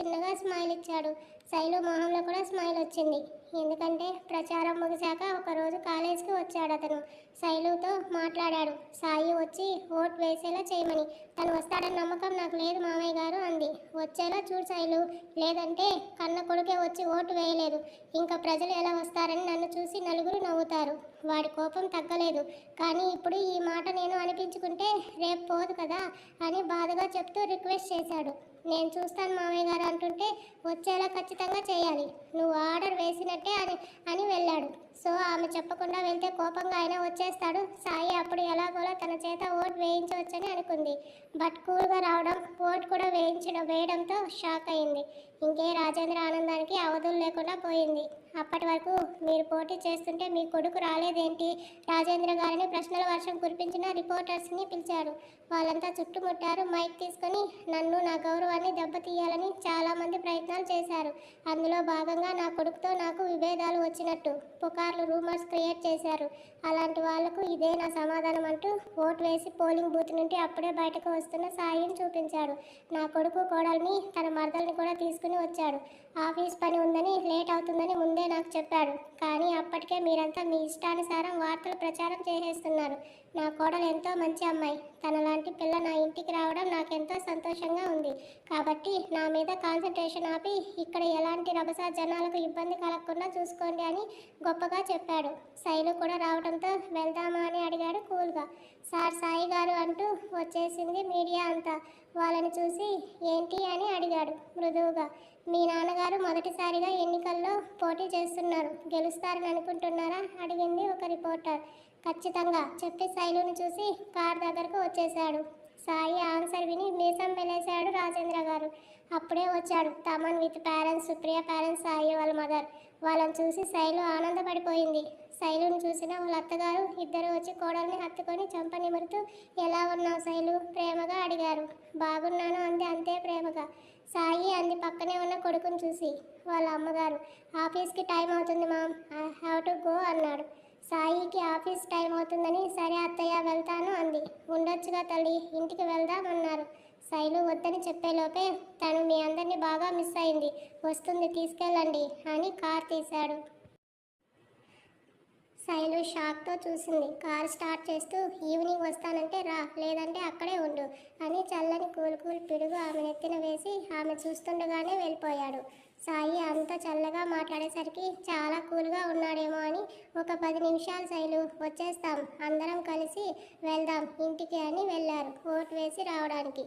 చిన్నగా స్మైల్ ఇచ్చాడు. శైలు మొహంలో కూడా స్మైల్ వచ్చింది. ఎందుకంటే ప్రచారం ముగిశాక ఒకరోజు కాలేజీకి వచ్చాడు అతను. శైలుతో మాట్లాడాడు. సాయి వచ్చి ఓట్ వేసేలా చేయమని. తను వస్తాడని నమ్మకం నాకు లేదు మామయ్య గారు అంది. వచ్చేలా చూడు శైలు, లేదంటే కన్న కొడుకే వచ్చి ఓటు వేయలేదు. ఇంకా ప్రజలు ఎలా వస్తారని నన్ను చూసి నలుగురు నవ్వుతారు. వాడి కోపం తగ్గలేదు. కానీ ఇప్పుడు ఈ మాట నేను అనిపించుకుంటే రేపు పోదు కదా అని బాధగా చెప్తూ రిక్వెస్ట్ చేశాడు. నేను చూస్తాను మామయ్య గారు అంటుంటే వచ్చేలా ఖచ్చితంగా చేయాలి. నువ్వు ఆర్డర్ వేసినట్టే అని వెళ్ళాడు. సో ఆమె చెప్పకుండా వెళ్తే కోపంగా అయినా వచ్చేస్తాడు. సాయి అప్పుడు ఎలాగోలా తన చేత ఓటు వేయించవచ్చని అనుకుంది. బట్ కూల్గా రావడం, ఓటు కూడా వేయడంతో షాక్ అయింది. ఇంకే రాజేంద్ర ఆనందానికి అవధులు లేకుండా పోయింది. అప్పటి వరకు మీరు పోటీ చేస్తుంటే మీ కొడుకు రాలేదేంటి? రాజేంద్ర గారిని ప్రశ్నల వర్షం కురిపించిన రిపోర్టర్స్ని పిలిచాడు. వాళ్ళంతా చుట్టుముట్టారు. మైక్ తీసుకొని నన్ను, నా గౌరవాన్ని దెబ్బతీయాలని చాలామంది ప్రయత్నాలు చేశారు. అందులో భాగంగా నా కొడుకుతో నాకు విభేదాలు వచ్చినట్టు పుకార్లు, రూమర్స్ క్రియేట్ చేశారు. అలాంటి వాళ్లకు ఇదే నా సమాధానం అంటూ ఓటు వేసి పోలింగ్ బూత్ నుండి అప్పుడే బయటకు వస్తున్న సాయిని చూపించాడు. నా కొడుకు కోడల్ని, తన మరదల్ని కూడా తీసుకుని వచ్చాడు. ఆఫీస్ పని ఉందని, లేట్ అవుతుందని ముందే నాకు చెప్పాడు. కానీ అప్పటికే మీరంతా మీ ఇష్టానుసారం వార్తలు ప్రచారం చేసేస్తున్నారు. నా కోడలు ఎంతో మంచి అమ్మాయి. తనలాంటి పిల్ల నా ఇంటికి రావడం నాకెంతో సంతోషంగా ఉంది. కాబట్టి నా మీద కాన్సన్ట్రేషన్ ఆపి ఇక్కడ ఎలాంటి రభస జనాలకు ఇబ్బంది కలగకుండా చూసుకోండి అని గొప్పగా చెప్పాడు. శైలు కూడా రావడంతో వెళ్దామా అని అడిగాడు కూల్గా. సార్ సాయి గారు అంటూ వచ్చేసింది మీడియా అంతా. వాళ్ళని చూసి ఏంటి అని అడిగాడు మృదువుగా. మీ నాన్నగారు మొదటిసారిగా ఎన్నికల్లో పోటీ చేస్తున్నారు. గెలుస్తారని అనుకుంటున్నారా అడిగింది ఒక రిపోర్టర్. ఖచ్చితంగా చెప్పి శైలుని చూసి కార్ దగ్గరకు వచ్చేశాడు. సాయి ఆన్సర్ విని మీసం మెలేశాడు రాజేంద్ర గారు. అప్పుడే వచ్చాడు Thaman with parents, Supriya parents, Sai వాళ్ళ మదర్. వాళ్ళని చూసి శైలు ఆనందపడిపోయింది. శైలుని చూసిన వాళ్ళ అత్తగారు ఇద్దరు వచ్చి కోడల్ని హత్తుకొని చంప నిమురుతూ ఎలా ఉన్నావు శైలు ప్రేమగా అడిగారు. బాగున్నాను అంది అంతే ప్రేమగా. సాయి అంది పక్కనే ఉన్న కొడుకుని చూసి. వాళ్ళ అమ్మగారు ఆఫీస్కి టైం అవుతుంది ma'am, I have to go అన్నాడు. సాయికి ఆఫీస్ టైం అవుతుందని సరే అత్తయ్య వెళ్తాను అంది. ఉండొచ్చుగా తల్లి, ఇంటికి వెళ్దాం అన్నారు. శైలు వద్దని చెప్పేలోపే తను మీ అందరినీ బాగా మిస్ అయింది, వస్తుంది తీసుకెళ్ళండి అని కార్ తీశాడు. శైలు షాక్తో చూసింది. కారు స్టార్ట్ చేస్తూ ఈవినింగ్ వస్తానంటే రా, లేదంటే అక్కడే ఉండు అని చల్లని కూల్ పిడుగు ఆమె నెత్తిన వేసి ఆమె చూస్తుండగానే వెళ్ళిపోయాడు. సాయి అంత చల్లగా మాట్లాడేసరికి చాలా కూల్గా ఉన్నాడేమో అని ఒక 10 నిమిషాలు శైలు వచ్చేస్తాం, అందరం కలిసి వెళ్దాం ఇంటికి అని వెళ్ళారు ఓటు వేసి రావడానికి.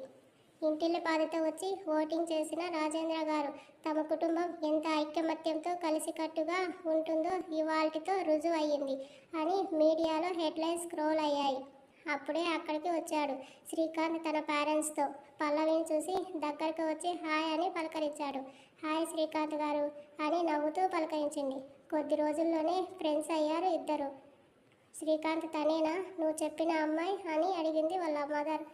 ఇంటిల్లిపాదితో వచ్చి ఓటింగ్ చేసిన రాజేంద్ర గారు తమ కుటుంబం ఎంత ఐకమత్యంతో కలిసికట్టుగా ఉంటుందో ఇవాల్టితో రుజువు అయ్యింది అని మీడియాలో హెడ్లైన్స్ స్క్రోల్ అయ్యాయి. అప్పుడే అక్కడికి వచ్చాడు శ్రీకాంత్ తన పేరెంట్స్తో. పల్లవిని చూసి దగ్గరకు వచ్చి హాయ్ అని పలకరించాడు. హాయ్ శ్రీకాంత్ గారు అని నవ్వుతూ పలకరించింది. కొద్ది రోజుల్లోనే ఫ్రెండ్స్ అయ్యారు ఇద్దరు. శ్రీకాంత్ తనేనా నువ్వు చెప్పిన అమ్మాయి అని అడిగింది వాళ్ళ మదర్.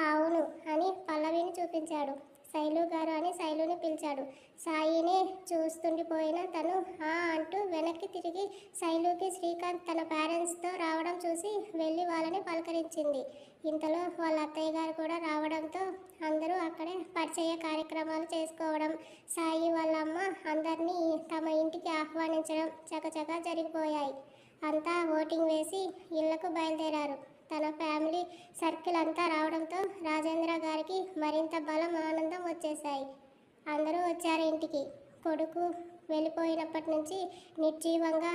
అవును అని పల్లవిని చూపించాడు. శైలు గారు అని శైలుని పిలిచాడు. సాయినే చూస్తుండిపోయిన తను అంటూ వెనక్కి తిరిగి శైలుకి శ్రీకాంత్ తన పేరెంట్స్తో రావడం చూసి వెళ్ళి వాళ్ళని పలకరించింది. ఇంతలో వాళ్ళ అత్తయ్య గారు కూడా రావడంతో అందరూ అక్కడే పరిచయ కార్యక్రమాలు చేసుకోవడం, సాయి వాళ్ళ అమ్మ అందరినీ తమ ఇంటికి ఆహ్వానించడం చకచకా జరిగిపోయాయి. అంతా ఓటింగ్ వేసి ఇళ్లకు బయలుదేరారు. తన ఫ్యామిలీ సర్కిల్ అంతా రావడంతో రాజేంద్ర గారికి మరింత బలం, ఆనందం వచ్చేశాయి. అందరూ వచ్చారు ఇంటికి. కొడుకు వెళ్ళిపోయినప్పటి నుంచి నిర్జీవంగా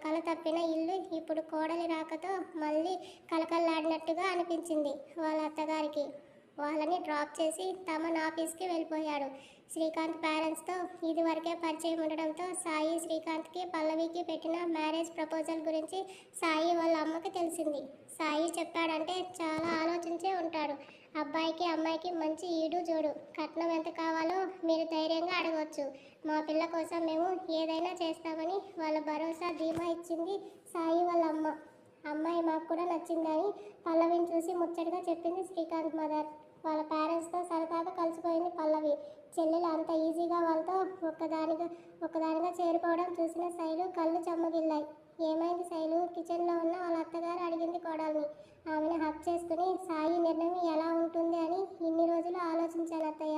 కల తప్పిన ఇల్లు ఇప్పుడు కోడలి రాకతో మళ్ళీ కలకల్లాడినట్టుగా అనిపించింది వాళ్ళ అత్తగారికి. వాళ్ళని డ్రాప్ చేసి తమన్ ఆఫీస్కి వెళ్ళిపోయాడు. శ్రీకాంత్ పేరెంట్స్తో ఇదివరకే పరిచయం ఉండడంతో సాయి శ్రీకాంత్కి పల్లవికి పెట్టిన మ్యారేజ్ ప్రపోజల్ గురించి సాయి వాళ్ళ అమ్మకి తెలిసింది. సాయి చెప్పాడంటే చాలా ఆలోచించే ఉంటాడు. అబ్బాయికి అమ్మాయికి మంచి ఈడు జోడు, కట్నం ఎంత కావాలో మీరు ధైర్యంగా అడగవచ్చు. మా పిల్ల కోసం మేము ఏదైనా చేస్తామని వాళ్ళ భరోసా ధీమా ఇచ్చింది సాయి వాళ్ళ అమ్మ. అమ్మాయి మాకు కూడా నచ్చిందని పల్లవిని చూసి ముచ్చటగా చెప్పింది శ్రీకాంత్ మదర్. వాళ్ళ పేరెంట్స్తో సరదాగా కలిసిపోయింది పల్లవి. చెల్లెలు అంత ఈజీగా వాళ్ళతో ఒక్కదానిగా చేరిపోవడం చూసిన శైలు కళ్ళు చెమ్మగిల్లాయి. ఏమైంది శైలు? కిచెన్లో ఉన్న వాళ్ళ అత్తగారు అడిగింది కోడల్ని. ఆమెను హక్ చేసుకుని సాయి నిర్ణయం ఎలా ఉంటుంది అని ఇన్ని రోజులు ఆలోచించాను అత్తయ్య.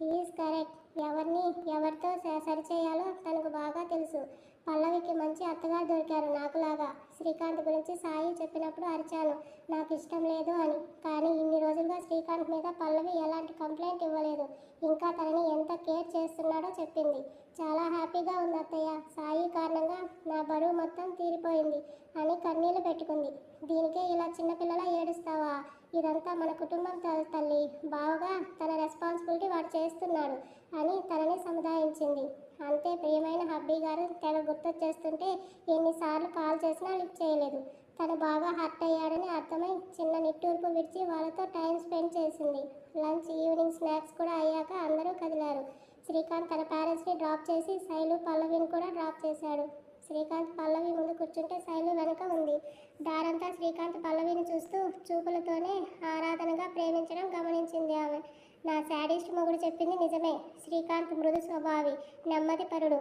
Is correct. ఎవరిని ఎవరితో సరిచేయాలో తనకు బాగా తెలుసు. పల్లవికి మంచి అత్తగారు దొరికారు నాకులాగా. శ్రీకాంత్ గురించి సాయి చెప్పినప్పుడు అరిచాను నాకు ఇష్టం లేదు అని. కానీ ఇన్ని రోజులుగా శ్రీకాంత్ మీద పల్లవి ఎలాంటి కంప్లైంట్ ఇవ్వలేదు. ఇంకా తనని ఎంత కేర్ చేస్తున్నాడో చెప్పింది. చాలా హ్యాపీగా ఉంది అత్తయ్య. సాయి కారణంగా నా బరువు మొత్తం తీరిపోయింది అని కన్నీళ్లు పెట్టుకుంది. దీనికే ఇలా చిన్నపిల్లలా ఏడుస్తావా? ఇదంతా మన కుటుంబం తల్లి. బావగా తన రెస్పాన్సిబిలిటీ వాడు చేస్తున్నాడు అని తనని సముదాయించింది. అంతే ప్రియమైన హబ్బీ గారు తెగ గుర్తొచ్చేస్తుంటే ఎన్నిసార్లు కాల్ చేసినా లిఫ్ట్ చేయలేదు. తను బాగా హర్ట్ అయ్యాడని అర్థమై చిన్న నిట్టూర్పు విడిచి వాళ్ళతో టైం స్పెండ్ చేసింది. లంచ్ ఈవినింగ్ స్నాక్స్ కూడా అయ్యాక అందరూ కదిలారు. శ్రీకాంత్ తన పేరెంట్స్ని డ్రాప్ చేసి శైలు పల్లవిని కూడా డ్రాప్ చేశాడు. శ్రీకాంత్ పల్లవి ముందు కూర్చుంటే శైలు వెనక ఉంది. దారంతా శ్రీకాంత్ పల్లవిని చూస్తూ చూపులతోనే ఆరాధనగా ప్రేమించడం గమనించింది ఆమె. నా శాడిస్ట్ మొగుడు చెప్పింది నిజమే. శ్రీకాంత్ మృదు స్వభావి, నెమ్మది పరుడు.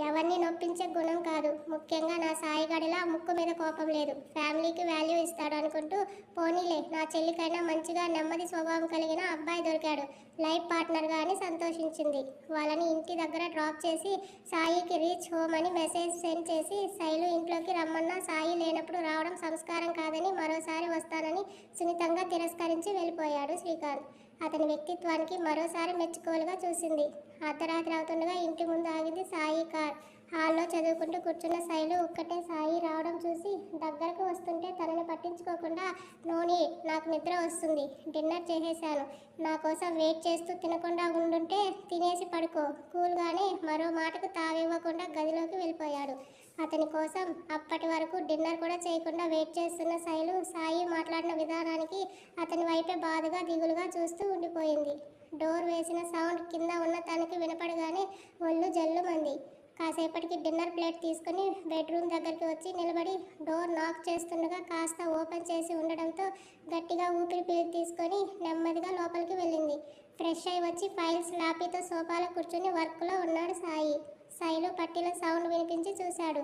ఎవరిని నొప్పించే గుణం కాదు. ముఖ్యంగా నా సాయిగడిలా ముక్కు మీద కోపం లేదు. ఫ్యామిలీకి వాల్యూ ఇస్తాడు అనుకుంటూ పోనీలే నా చెల్లికైనా మంచిగా నెమ్మది స్వభావం కలిగిన అబ్బాయి దొరికాడు లైఫ్ పార్ట్నర్గా అని సంతోషించింది. వాళ్ళని ఇంటి దగ్గర డ్రాప్ చేసి సాయికి రీచ్ హోమ్ అని మెసేజ్ సెండ్ చేసి శైలు ఇంట్లోకి రమ్మన్నా సాయి లేనప్పుడు రావడం సంస్కారం కాదని మరోసారి వస్తానని సున్నితంగా తిరస్కరించి వెళ్ళిపోయాడు శ్రీకాంత్. అతని వ్యక్తిత్వానికి మరోసారి మెచ్చుకోలుగా చూసింది. అర్ధరాత్రి అవుతుండగా ఇంటి ముందు ఆగింది సాయి కార్. హాల్లో చదువుకుంటూ కూర్చున్న శైలు ఒక్కటే సాయి రావడం చూసి దగ్గరకు వస్తుంటే తనని పట్టించుకోకుండా నోని నాకు నిద్ర వస్తుంది, డిన్నర్ చేసేశాను, నా కోసం వెయిట్ చేస్తూ తినకుండా ఉండుంటే తినేసి పడుకో కూల్గానే మరో మాటకు తావివ్వకుండా గదిలోకి వెళ్ళిపోయాడు. అతని కోసం అప్పటి వరకు డిన్నర్ కూడా చేయకుండా వెయిట్ చేస్తున్న శైలు సాయి మాట్లాడిన విధానానికి అతని వైపే బాధగా దిగులుగా చూస్తూ ఉండిపోయింది. డోర్ వేసిన సౌండ్ కింద ఉన్న తనకి వినపడగానే ఒళ్ళు జల్లుమంది. కాసేపటికి డిన్నర్ ప్లేట్ తీసుకుని బెడ్రూమ్ దగ్గరికి వచ్చి నిలబడి డోర్ నాక్ చేస్తుండగా కాస్త ఓపెన్ చేసి ఉండడంతో గట్టిగా ఊపిరి తీసుకొని నెమ్మదిగా లోపలికి వెళ్ళింది. ఫ్రెష్ అయి వచ్చి ఫైల్స్ లాపీతో సోఫాలో కూర్చుని వర్క్లో ఉన్నాడు సాయి. శైలు పట్టీల సౌండ్ వినిపించి చూశాడు.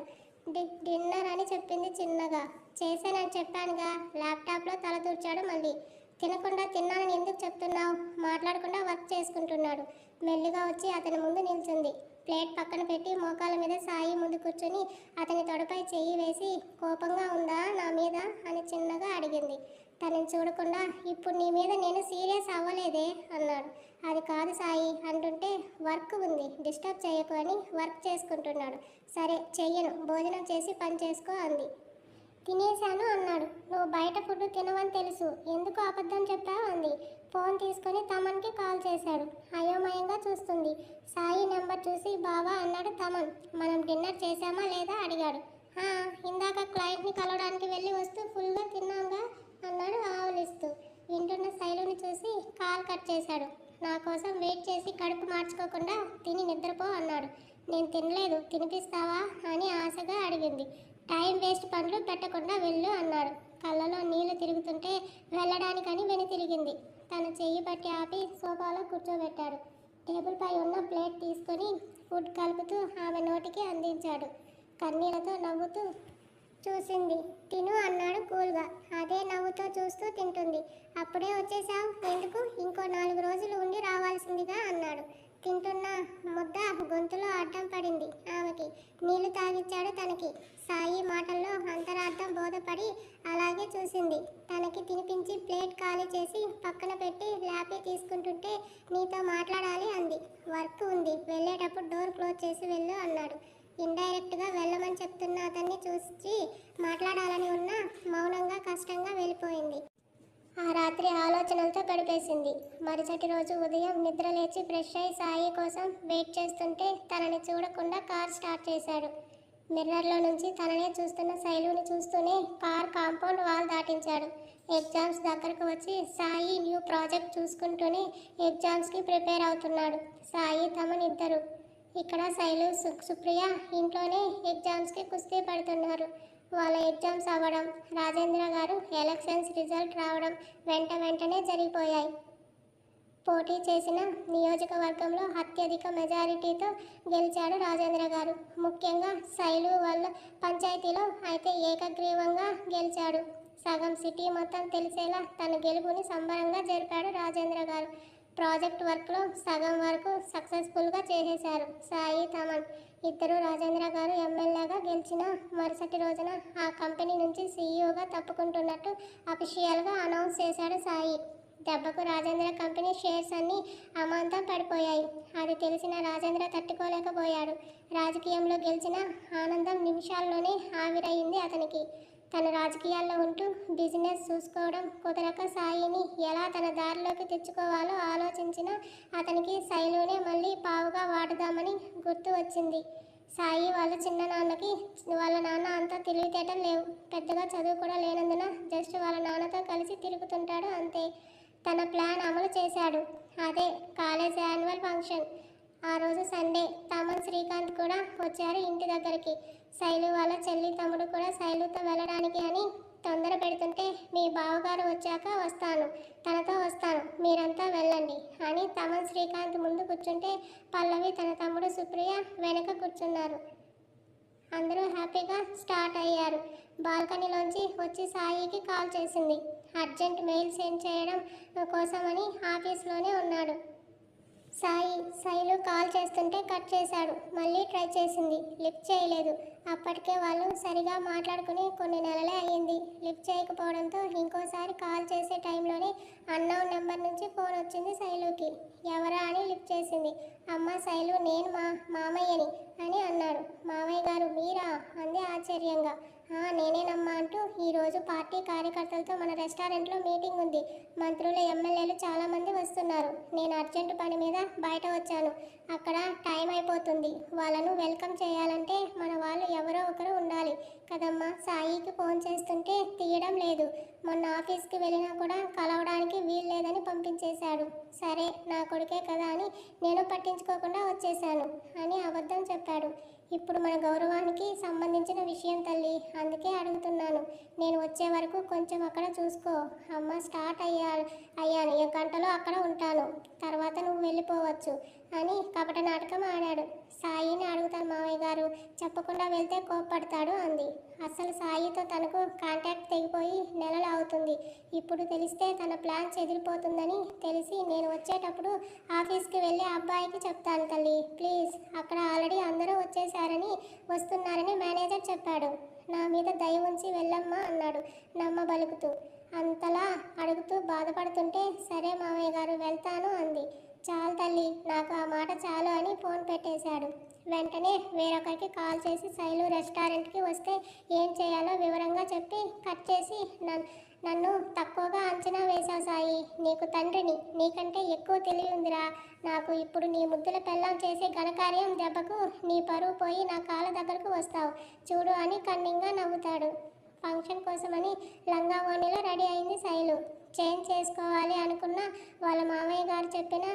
డిన్నర్ అని చెప్పింది చిన్నగా. చేశానని చెప్పానుగా. ల్యాప్టాప్లో తల దూర్చాడు మళ్ళీ. తినకుండా తిన్నానని ఎందుకు చెప్తున్నావు? మాట్లాడకుండా వర్క్ చేసుకుంటున్నాడు. మెల్లిగా వచ్చి అతని ముందు నిల్చుంది. ప్లేట్ పక్కన పెట్టి మోకాల మీద సాయి ముందు కూర్చుని అతని తొడపై చెయ్యి వేసి కోపంగా ఉందా నా మీద అని చిన్నగా అడిగింది. తనని చూడకుండా ఇప్పుడు నీ మీద నేను సీరియస్ అవ్వలేదే అన్నాడు. అది కాదు సాయి అంటుంటే వర్క్ ఉంది డిస్టర్బ్ చేయకు అని వర్క్ చేసుకుంటున్నాడు. సరే చెయ్యను, భోజనం చేసి పని చేసుకో అంది. తినేశాను అన్నాడు. నువ్వు బయట ఫుడ్ తినవని తెలుసు, ఎందుకు అబద్ధం చెప్పావు అంది. ఫోన్ తీసుకొని తమన్కి కాల్ చేశాడు. అయోమయంగా చూస్తుంది. సాయి నెంబర్ చూసి బావా అన్నాడు తమన్. మనం డిన్నర్ చేశామా లేదా అడిగాడు. ఇందాక క్లయింట్ని కలవడానికి వెళ్ళి వస్తూ ఫుల్గా తిన్నాంగా అన్నాడు ఆవులిస్తూ. వింటున్న శైలుని చూసి కాల్ కట్ చేశాడు. నా కోసం వెయిట్ చేసి కడుపు మార్చుకోకుండా తిని నిద్రపో అన్నాడు. నేను తినలేదు, తినిపిస్తావా అని ఆశగా అడిగింది. టైం వేస్ట్ పనులు పెట్టకుండా వెళ్ళు అన్నాడు. కళ్ళలో నీళ్లు తిరుగుతుంటే వెళ్ళడానికని వెనుతిరిగింది. తన చెయ్యి పట్టి ఆపి సోఫాలో కూర్చోబెట్టాడు. టేబుల్ పై ఉన్న ప్లేట్ తీసుకొని ఫుడ్ కలుపుతూ ఆమె నోటికి అందించాడు. కన్నీళ్లతో నవ్వుతూ చూసింది. తిను అన్నాడు కూల్గా. అదే నవ్వుతో చూస్తూ తింటుంది. అప్పుడే వచ్చేసావు ఎందుకు? ఇంకో 4 రోజులు ఉండి రావాల్సిందిగా అన్నాడు. తింటున్న ముద్ద గొంతులో అడ్డం పడింది ఆమెకి. నీళ్లు తాగిచ్చాడు తనకి. సాయి మాటల్లో అంతరార్థం బోధపడి అలాగే చూసింది. తనకి తినిపించి ప్లేట్ ఖాళీ చేసి పక్కన పెట్టి ల్యాపీ తీసుకుంటుంటే నీతో మాట్లాడాలి అంది. వర్క్ ఉంది, వెళ్ళేటప్పుడు డోర్ క్లోజ్ చేసి వెళ్ళు అన్నాడు. ఇండైరెక్ట్గా వెళ్ళమని చెప్తున్న అతన్ని చూసి మాట్లాడాలని ఉన్నా మౌనంగా కష్టంగా వెళ్ళిపోయింది. ఆ రాత్రి ఆలోచనలతో గడిపేసింది. మరుసటి రోజు ఉదయం నిద్ర లేచి ఫ్రెష్ అయి సాయి కోసం వెయిట్ చేస్తుంటే తనని చూడకుండా కార్ స్టార్ట్ చేశాడు. మిర్రర్లో నుంచి తననే చూస్తున్న శైలుని చూస్తూనే కార్ కాంపౌండ్ వాల్ దాటించాడు. ఎగ్జామ్స్ దగ్గరకు వచ్చి సాయి న్యూ ప్రాజెక్ట్ చూసుకుంటూనే ఎగ్జామ్స్కి ప్రిపేర్ అవుతున్నాడు. సాయి తమన్ ఇద్దరు. ఇక్కడ శైలు సుప్రియ ఇంట్లోనే ఎగ్జామ్స్కి కుస్తీ పడుతున్నారు. వాళ్ళ ఎగ్జామ్స్ అవ్వడం, రాజేంద్ర గారు ఎలక్షన్స్ రిజల్ట్ రావడం వెంటనే జరిగిపోయాయి. పోటీ చేసిన నియోజకవర్గంలో అత్యధిక మెజారిటీతో గెలిచాడు రాజేంద్ర గారు. ముఖ్యంగా శైలు వాళ్ళ పంచాయతీలో అయితే ఏకగ్రీవంగా గెలిచాడు. సగం సిటీ మొత్తం తెలిసేలా తన గెలుపుని సంబరంగా జరిపాడు రాజేంద్ర గారు. ప్రాజెక్ట్ వర్క్లో సగం వరకు సక్సెస్ఫుల్గా చేసేశారు సాయి తమన్ ఇద్దరు. రాజేంద్ర గారు ఎమ్మెల్యేగా గెలిచిన మరుసటి రోజున ఆ కంపెనీ నుంచి సీఈఓగా తప్పుకుంటున్నట్టు అఫీషియల్గా అనౌన్స్ చేశాడు సాయి. దెబ్బకు రాజేంద్ర కంపెనీ షేర్స్ అన్నీ అమాంతం పడిపోయాయి. అది తెలిసిన రాజేంద్ర తట్టుకోలేకపోయాడు. రాజకీయంలో గెలిచిన ఆనందం నిమిషాల్లోనే ఆవిరయింది అతనికి. తను రాజకీయాల్లో ఉంటూ బిజినెస్ చూసుకోవడం కుదరక సాయిని ఎలా తన దారిలోకి తెచ్చుకోవాలో ఆలోచించిన అతనికి శైలునే మళ్ళీ పావుగా వాడుదామని గుర్తు వచ్చింది. సాయి వాళ్ళ చిన్ననాన్నకి వాళ్ళ నాన్న అంతా తెలివితేటలు లేవు, పెద్దగా చదువు కూడా లేనందున జస్ట్ వాళ్ళ నాన్నతో కలిసి తిరుగుతుంటాడు అంతే. తన ప్లాన్ అమలు చేశాడు. అదే కాలేజ్ యాన్యువల్ ఫంక్షన్. ఆ రోజు సండే. తమన్ శ్రీకాంత్ కూడా వచ్చారు ఇంటి దగ్గరికి. శైలు వాళ్ళ చెల్లి తమ్ముడు కూడా శైలుతో వెళ్ళడానికి అని తొందర పెడుతుంటే మీ బావగారు వచ్చాక వస్తాను, తనతో వస్తాను, మీరంతా వెళ్ళండి అని తమన్ శ్రీకాంత్ ముందు కూర్చుంటే పల్లవి తన తమ్ముడు సుప్రియ వెనక కూర్చున్నారు. అందరూ హ్యాపీగా స్టార్ట్ అయ్యారు. బాల్కనీలోంచి వచ్చి సాయికి కాల్ చేసింది. అర్జెంట్ మెయిల్ సెండ్ చేయడం కోసమని ఆఫీస్లోనే ఉన్నాడు. శైలు కాల్ చేస్తుంటే కట్ చేశాడు. మళ్ళీ ట్రై చేసింది, లిఫ్ట్ చేయలేదు. అప్పటికే వాళ్ళు సరిగా మాట్లాడుకుని కొన్ని నెలలే అయ్యింది. లిఫ్ట్ చేయకపోవడంతో ఇంకోసారి కాల్ చేసే టైంలోనే అన్నౌన్ నెంబర్ నుంచి ఫోన్ వచ్చింది శైలుకి. ఎవరా అని లిఫ్ట్ చేసింది. అమ్మ శైలు, నేను మామయ్యని అని అన్నాడు. మామయ్య గారు మీరా అంది ఆశ్చర్యంగా. నేనేనమ్మా అంటూ ఈరోజు పార్టీ కార్యకర్తలతో మన రెస్టారెంట్లో మీటింగ్ ఉంది. మంత్రులు ఎమ్మెల్యేలు చాలామంది వస్తున్నారు. నేను అర్జెంటు పని మీద బయట వచ్చాను. అక్కడ టైం అయిపోతుంది. వాళ్ళను వెల్కమ్ చేయాలంటే మన వాళ్ళు ఎవరో ఒకరు ఉండాలి కదమ్మా. సాయికి ఫోన్ చేస్తుంటే తీయడం లేదు. మొన్న ఆఫీస్కి వెళ్ళినా కూడా కలవడానికి వీలు లేదని పంపించేశాడు. సరే నా కొడుకే కదా అని నేను పట్టించుకోకుండా వచ్చేశాను అని అబద్ధం చెప్పాడు. ఇప్పుడు మన గౌరవానికి సంబంధించిన విషయం తల్లి, అందుకే అడుగుతున్నాను. నేను వచ్చే వరకు కొంచెం అక్కడ చూసుకో. అమ్మ స్టార్ట్ అయ్యాను, ఈ గంటలో అక్కడ ఉంటాను, తర్వాత నువ్వు వెళ్ళిపోవచ్చు అని కపట నాటకం ఆడాడు. సాయిని అడుగుతాను మామయ్య గారు, చెప్పకుండా వెళ్తే కోప్పడతాడు అంది. అసలు సాయితో తనకు కాంటాక్ట్ తెగిపోయి నెలలు అవుతుంది. ఇప్పుడు తెలిస్తే తన ప్లాన్ చెదిరిపోతుందని తెలిసి నేను వచ్చేటప్పుడు ఆఫీస్కి వెళ్ళి అబ్బాయికి చెప్తాను తల్లి, ప్లీజ్. అక్కడ ఆల్రెడీ అందరూ వచ్చేసారని వస్తున్నారని మేనేజర్ చెప్పాడు. నా మీద దయ ఉంచి వెళ్ళమ్మా అన్నాడు నమ్మబలుకుతూ. అంతలా అడుగుతూ బాధపడుతుంటే సరే మామయ్య గారు వెళ్తాను అంది. చాలు తల్లి, నాకు ఆ మాట చాలు అని ఫోన్ పెట్టేశాడు. వెంటనే వేరొకరికి కాల్ చేసి శైలు రెస్టారెంట్కి వస్తే ఏం చేయాలో వివరంగా చెప్పి కట్ చేసి నన్ను తక్కువగా అంచనా వేశావు సాయి. నీకు తండ్రిని, నీకంటే ఎక్కువ తెలివి ఉందిరా నాకు. ఇప్పుడు నీ ముద్దుల పెళ్ళం చేసే ఘనకార్యం దెబ్బకు నీ పరువు పోయి నా కాళ్ళ దగ్గరకు వస్తావు చూడు అని కన్నింగా నవ్వుతాడు. ఫంక్షన్ కోసమని లంగా ఓణిలో రెడీ అయింది శైలు. చేంజ్ చేసుకోవాలి అనుకున్న వాళ్ళ మామయ్య గారు చెప్పిన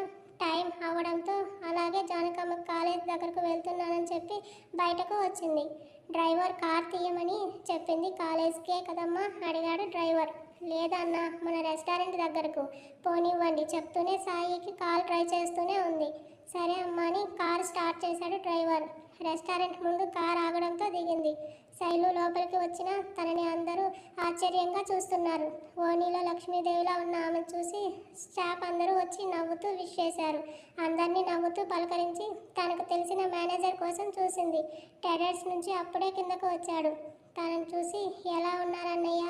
టైం అవ్వడంతో అలాగే జానకమ్మ కాలేజ్ దగ్గరకు వెళ్తున్నానని చెప్పి బయటకు వచ్చింది. డ్రైవర్ కార్ తీయమని చెప్పింది. కాలేజ్కే కదమ్మా అడిగాడు డ్రైవర్. లేదన్నా, మన రెస్టారెంట్ దగ్గరకు పోనివ్వండి చెప్తూనే సాయికి కాల్ ట్రై చేస్తూనే ఉంది. సరే అమ్మా అని కార్ స్టార్ట్ చేశాడు డ్రైవర్. రెస్టారెంట్ ముందు కార్ ఆగడంతో దిగింది. శైలు లోపలికి వచ్చిన తనని అందరూ ఆశ్చర్యంగా చూస్తున్నారు. ఓణీలో లక్ష్మీదేవిలా ఉన్న ఆమెను చూసి స్టాఫ్ అందరూ వచ్చి నవ్వుతూ విష్ చేశారు. అందరినీ నవ్వుతూ పలకరించి తనకు తెలిసిన మేనేజర్ కోసం చూసింది. టెర్రస్ నుంచి అప్పుడే కిందకు వచ్చాడు. తనను చూసి ఎలా ఉన్నారన్నయ్య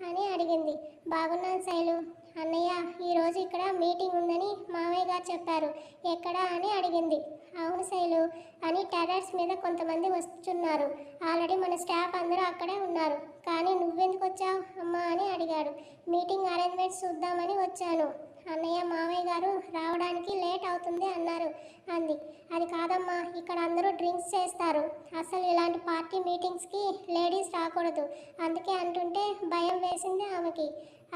అని అడిగింది. బాగున్నాను శైలు. అన్నయ్య, ఈరోజు ఇక్కడ మీటింగ్ ఉందని మామయ్య గారు చెప్పారు, ఎక్కడా అని అడిగింది. అవును శైలు అని టెర్రస్ మీద కొంతమంది వస్తున్నారు. ఆల్రెడీ మన స్టాఫ్ అందరూ అక్కడే ఉన్నారు. కానీ నువ్వెందుకు వచ్చావు అమ్మా అని అడిగాడు. మీటింగ్ అరేంజ్మెంట్స్ చూద్దామని వచ్చాను అన్నయ్య. మామయ్య గారు రావడానికి లేట్ అవుతుంది అన్నారు అంది. అది కాదమ్మా, ఇక్కడ అందరూ డ్రింక్స్ చేస్తారు. అసలు ఇలాంటి పార్టీ మీటింగ్స్కి లేడీస్ రాకూడదు, అందుకే అంటుంటే భయం వేసింది ఆమెకి.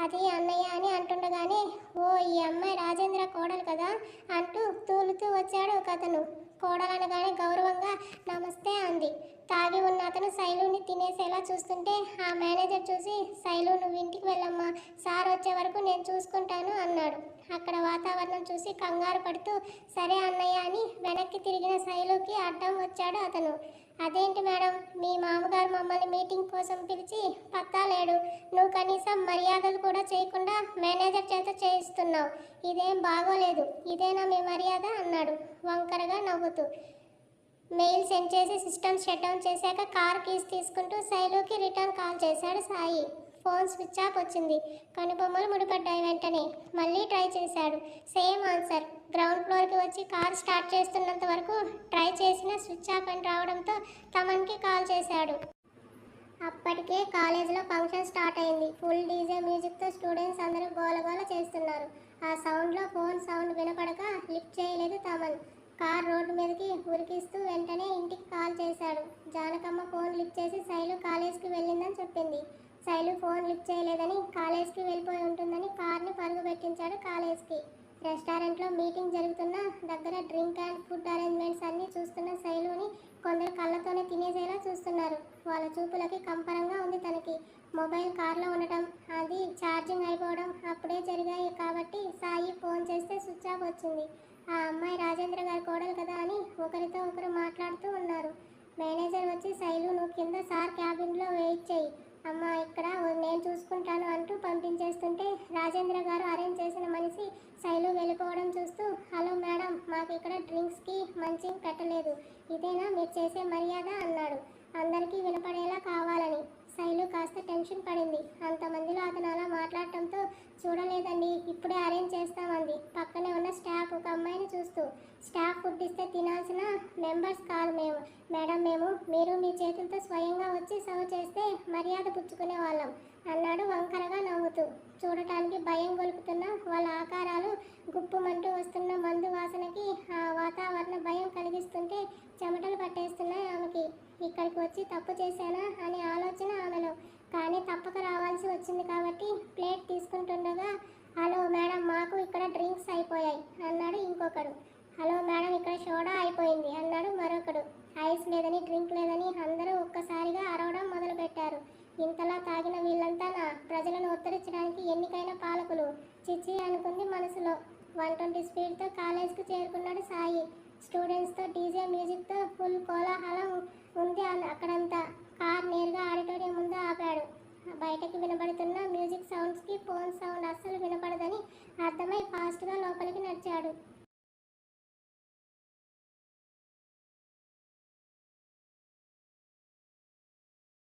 అది అన్నయ్య అని అంటుండగానే ఓ ఈ అమ్మాయి రాజేంద్ర కోడలు కదా అంటూ తూలుతూ వచ్చాడు ఒక అతను. కోడలనగానే గౌరవంగా నమస్తే అంది. తాగి ఉన్న అతను శైలుని తినేసేలా చూస్తుంటే ఆ మేనేజర్ చూసి, శైలు నువ్వు ఇంటికి వెళ్ళమ్మా, సార్ వచ్చే వరకు నేను చూసుకుంటాను అన్నాడు. అక్కడ వాతావరణం చూసి కంగారు పడుతూ సరే అన్నయ్య అని వెనక్కి తిరిగిన శైలుకి అడ్డం వచ్చాడు అతను. అదేంటి మేడం, మీ మామగారు మమ్మల్ని మీటింగ్ కోసం పిలిచి పత్తా లేడు, నువ్వు కనీసం మర్యాదలు కూడా చేయకుండా మేనేజర్ చేత చేయిస్తున్నావు, ఇదేం బాగోలేదు, ఇదేనా మీ మర్యాద అన్నాడు వంకరగా నవ్వుతూ. మెయిల్ సెండ్ చేసి సిస్టమ్ షట్ డౌన్ చేశాక కార్ కీస్ తీసుకుంటూ శైలుకి రిటర్న్ కాల్ చేశాడు సాయి. ఫోన్ స్విచ్ ఆఫ్ వచ్చింది. కనుబొమ్మలు ముడిపడ్డాయి. వెంటనే మళ్ళీ ట్రై చేశాడు. Same answer. గ్రౌండ్ ఫ్లోర్కి వచ్చి కార్ స్టార్ట్ చేస్తున్నంత వరకు ట్రై చేసినా స్విచ్ ఆఫ్ అని రావడంతో తమన్కి కాల్ చేశాడు. అప్పటికే కాలేజీలో ఫంక్షన్ స్టార్ట్ అయింది. ఫుల్ డీజే మ్యూజిక్తో స్టూడెంట్స్ అందరూ గోలగోల చేస్తున్నారు. ఆ సౌండ్లో ఫోన్ సౌండ్ వినపడక లిఫ్ట్ చేయలేదు తమన్. కార్ రోడ్డు మీదకి ఉరికిస్తూ వెంటనే ఇంటికి కాల్ చేశాడు. జానకమ్మ ఫోన్ లిఫ్ట్ చేసి శైలు కాలేజ్కి వెళ్ళిందని చెప్పింది. శైలు ఫోన్ లిఫ్ట్ చేయలేదని, కాలేజ్కి వెళ్ళిపోయి ఉంటుందని కార్ని పరుగు పెట్టించాడు కాలేజ్కి. రెస్టారెంట్లో మీటింగ్ జరుగుతున్న దగ్గర డ్రింక్ అండ్ ఫుడ్ అరేంజ్మెంట్స్ అన్నీ చూస్తున్న శైలుని కొందరు కళ్ళతోనే తినేసేలా చూస్తున్నారు. వాళ్ళ చూపులకి కంపరంగా ఉంది తనకి. మొబైల్ కార్లో ఉండటం, అది ఛార్జింగ్ అయిపోవడం అప్పుడే జరిగాయి కాబట్టి సాయి ఫోన్ చేస్తే స్విచ్ ఆఫ్ వచ్చింది. ఆ అమ్మాయి రాజేంద్ర గారి కోడలు కదా అని ఒకరితో ఒకరు మాట్లాడుతూ ఉన్నారు. మేనేజర్ వచ్చి శైలు నువ్వు కింద సార్ క్యాబిన్లో వెయిట్ చేయి అమ్మా, ఇక్కడ నేను చూసుకుంటాను అంటూ పంపించేస్తుంటే రాజేంద్ర గారు అరేంజ్ చేసిన మనిషి శైలు వెళ్ళిపోవడం చూస్తూ హలో మేడం, మాకు ఇక్కడ డ్రింక్స్కి మంచి పెట్టలేదు, ఇదేనా మీరు చేసే మర్యాద అన్నాడు అందరికీ వినపడేలా కావాలని. శైలు కాస్త టెన్షన్ పడింది. అంతమందిలో అతను అలా మాట్లాడటంతో చూడలేదండి, ఇప్పుడే అరేంజ్ చేస్తామంది పక్కనే ఉన్న స్టాఫ్ ఒక అమ్మాయిని చూస్తూ. స్టాఫ్ ఫుడ్ ఇస్తే తినాల్సిన మెంబర్స్ కాదు మేము మేడం, మీరు మీ చేతులతో స్వయంగా వచ్చి సర్వ్ చేస్తే మర్యాద పుచ్చుకునే వాళ్ళం అన్నాడు వంకరగా నవ్వుతూ. చూడటానికి భయం గొలుపుతున్న వాళ్ళ ఆకారాలు గుప్పుమంటూ వస్తున్న మందు వాసనకి ఆ వాతావరణ భయం కలిగిస్తుంటే చెమటలు పట్టేస్తున్నాయి ఆమెకి. ఇక్కడికి వచ్చి తప్పు చేశానా అనే ఆలోచన ఆమెలో. కానీ తప్పక రావాల్సి వచ్చింది కాబట్టి ప్లేట్ తీసుకుంటుండగా హలో మేడం, మాకు ఇక్కడ డ్రింక్స్ అయిపోయాయి అన్నాడు ఇంకొకడు. హలో మేడం, ఇక్కడ సోడా అయిపోయింది అన్నాడు మరొకడు. ఐస్ లేదని, డ్రింక్ లేదని అందరూ ఒక్కసారిగా అరవడం మొదలుపెట్టారు. ఇంతలా తాగిన వీళ్ళంతా ప్రజలను ఉత్తరించడానికి ఎన్నికైన పాలకులు, చిచి అనుకుంది మనసులో. 120 స్పీడ్తో కాలేజ్కి చేరుకున్నాడు సాయి. స్టూడెంట్స్తో డీజే మ్యూజిక్తో ఫుల్ కోలాహలం ఉంది అక్కడంతా. కార్ నేరుగా ఆడిటోరియం ముందు ఆపాడు. బయటకి వినబడుతున్న మ్యూజిక్ సౌండ్స్కి ఫోన్ సౌండ్ అస్సలు వినపడదని అర్థమై ఫాస్ట్గా లోపలికి నడిచాడు.